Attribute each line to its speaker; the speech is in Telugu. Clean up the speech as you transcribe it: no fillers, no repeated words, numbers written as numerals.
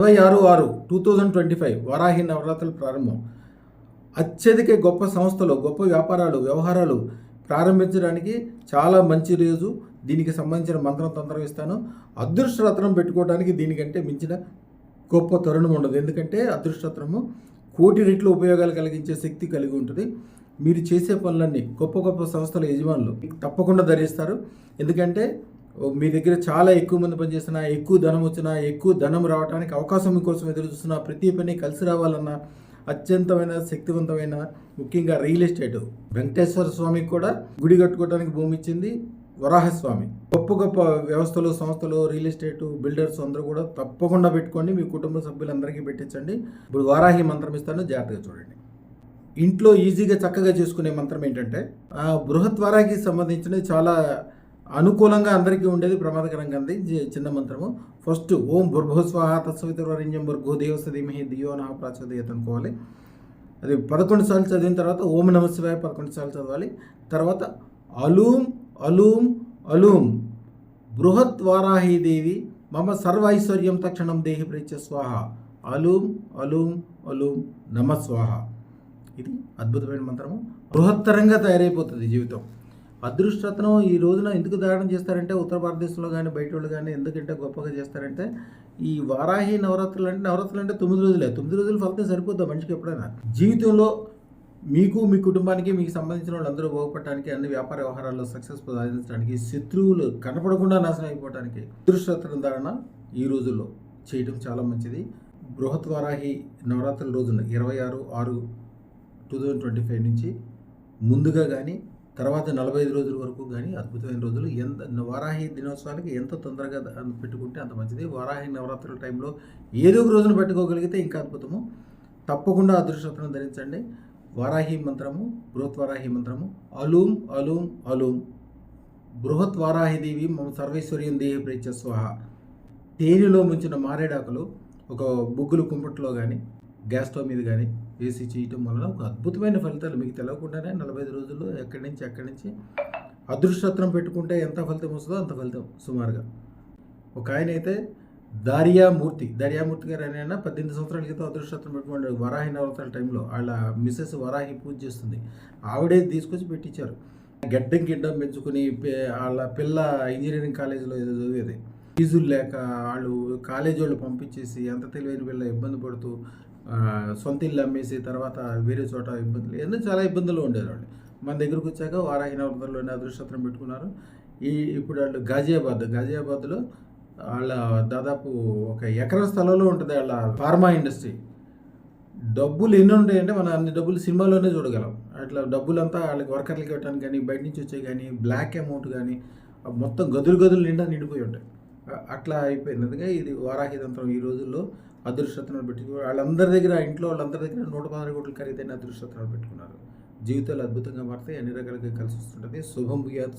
Speaker 1: 26/6/2025 వారాహి నవరాత్రుల ప్రారంభం. అత్యధిక గొప్ప సంస్థలు, గొప్ప వ్యాపారాలు, వ్యవహారాలు ప్రారంభించడానికి చాలా మంచి రోజు. దీనికి సంబంధించిన మంత్రం తంత్రం ఇస్తాను. అదృష్టరత్నం పెట్టుకోవడానికి దీనికంటే మించిన గొప్ప తరుణం ఉండదు. ఎందుకంటే అదృష్టరత్నము కోటి రెట్లు ఉపయోగాలు కలిగించే శక్తి కలిగి ఉంటుంది. మీరు చేసే పనులన్నీ గొప్ప గొప్ప సంస్థల యజమానులు తప్పకుండా ధరిస్తారు. ఎందుకంటే మీ దగ్గర చాలా ఎక్కువ మంది పనిచేస్తున్నా, ఎక్కువ ధనం వచ్చినా, ఎక్కువ ధనం రావడానికి అవకాశం మీకోసం ఎదురు చూస్తున్నా, ప్రతి పని కలిసి రావాలన్నా అత్యంతమైన శక్తివంతమైన ముఖ్యంగా రియల్ ఎస్టేట్. వెంకటేశ్వర స్వామికి కూడా గుడి కట్టుకోవడానికి భూమి ఇచ్చింది వరాహస్వామి. గొప్ప గొప్ప వ్యవస్థలు, సంస్థలు, రియల్ ఎస్టేట్ బిల్డర్స్ అందరూ కూడా తప్పకుండా పెట్టుకోండి. మీ కుటుంబ సభ్యులందరికీ పెట్టించండి. ఇప్పుడు వారాహి మంత్రం ఇస్తాను, జాగ్రత్తగా చూడండి. ఇంట్లో ఈజీగా చక్కగా చేసుకునే మంత్రం ఏంటంటే బృహత్ వారాహికి సంబంధించినది చాలా అనుకూలంగా అందరికీ ఉండేది, ప్రమాదకరంగా ఉంది చిన్న మంత్రము. ఫస్ట్ ఓం భూర్భువస్వాహ తత్సవితుర్వరేణ్యం భర్గో దేవస్య ధీమహి ధియో నః ప్రచోదయాత్ అనుకోవాలి. అది 11 సార్లు చదివిన తర్వాత ఓం నమః శివాయ 11 సార్లు చదవాలి. తర్వాత అలూం అలూం అలూం బృహత్ వారాహి దేవి మమ సర్వైశ్వర్యం తక్షణం దేహి ప్రేత్య స్వాహ. అలూం అలూం అలూం నమ స్వాహ. ఇది అద్భుతమైన మంత్రము. బృహత్తరంగా తయారైపోతుంది జీవితం. అదృష్టరత్నం ఈ రోజున ఎందుకు ధారణ చేస్తారంటే ఉత్తర భారతదేశంలో కానీ బయట వాళ్ళు కానీ ఎందుకంటే గొప్పగా చేస్తారంటే ఈ వారాహి నవరాత్రులు అంటే 9 రోజులే. 9 రోజులు ఫలితం సరిపోద్దా మనిషికి ఎప్పుడైనా? జీవితంలో మీకు, మీ కుటుంబానికి, మీకు సంబంధించిన వాళ్ళందరూ బాగుపడటానికి, అన్ని వ్యాపార వ్యవహారాల్లో సక్సెస్ సాధించడానికి, శత్రువులు కనపడకుండా నాశనం అయిపోవడానికి అదృష్టరత్నం ధారణ ఈ రోజుల్లో చేయడం చాలా మంచిది. బృహత్ వారాహి నవరాత్రుల రోజున 26/6/2025 నుంచి ముందుగా కానీ తర్వాత 45 రోజుల వరకు కానీ అద్భుతమైన రోజులు. వారాహి దినోత్సవాలకి ఎంత తొందరగా పెట్టుకుంటే అంత మంచిది. వారాహి నవరాత్రుల టైంలో ఏదో ఒక రోజున పెట్టుకోగలిగితే ఇంకా అద్భుతము. తప్పకుండా అదృష్టరత్నం ధరించండి. వారాహి మంత్రము, బృహత్ వారాహి మంత్రము అలూం అలూం అలూం బృహత్ వారాహి దేవి మమ సర్వైశ్వర్యం దేహి ప్రేత్య స్వాహ. తేనెలో ముంచిన మారేడాకులు ఒక బుగ్గులు కుంపట్లో కానీ గ్యాస్ స్టవ్ మీద కానీ వేసి చేయటం వలన ఒక అద్భుతమైన ఫలితాలు మీకు తెలియకుండానే 45 రోజుల్లో ఎక్కడి నుంచి అదృష్టరత్నం పెట్టుకుంటే ఎంత ఫలితం వస్తుందో అంత ఫలితం సుమారుగా. ఒక ఆయన అయితే దారియామూర్తి గారు ఆయన 18 సంవత్సరాల క్రితం అదృష్టరత్నం పెట్టుకోండి వరాహి నవరాత్రుల టైంలో. వాళ్ళ మిస్సెస్ వరాహి పూజ చేస్తుంది, ఆవిడే తీసుకొచ్చి పెట్టించారు. గిడ్డం పెంచుకుని వాళ్ళ పిల్ల ఇంజనీరింగ్ కాలేజీలో ఏదో చదివేది, ఫీజులు లేక వాళ్ళు కాలేజీ వాళ్ళు పంపించేసి ఎంత తెలివైన పిల్ల ఇబ్బంది పడుతూ సొంత ఇల్లు అమ్మేసి తర్వాత వేరే చోట ఇబ్బందులు చాలా ఇబ్బందులు ఉండేవాళ్ళు. మన దగ్గరకు వచ్చాక వారాహి నవరాత్రుల్లోనే అదృష్టరత్నం పెట్టుకున్నారు. ఇప్పుడు వాళ్ళు గాజియాబాద్లో వాళ్ళ దాదాపు 1 ఎకరం స్థలంలో ఉంటుంది వాళ్ళ ఫార్మా ఇండస్ట్రీ. డబ్బులు ఎన్ని ఉంటాయంటే మనం అన్ని డబ్బులు సినిమాలోనే చూడగలం. అట్లా డబ్బులంతా వాళ్ళకి వర్కర్లకి ఇవ్వడానికి కానీ, బయట నుంచి వచ్చే కానీ, బ్లాక్ అమౌంట్ కానీ మొత్తం గదులు నిండా నిండిపోయి ఉంటాయి. అట్లా అయిపోయింది. అందుకే ఇది వారాహి తంత్రం ఈ రోజుల్లో అదృష్టరత్నాలు పెట్టుకున్నారు. వాళ్ళందరి దగ్గర 116 కోట్ల ఖరీదైన అదృష్టరత్నాలు పెట్టుకున్నారు. జీవితాలు అద్భుతంగా మారుతాయి, అన్ని రకాలుగా కలిసి వస్తుంటుంది. శుభం భూయాత్.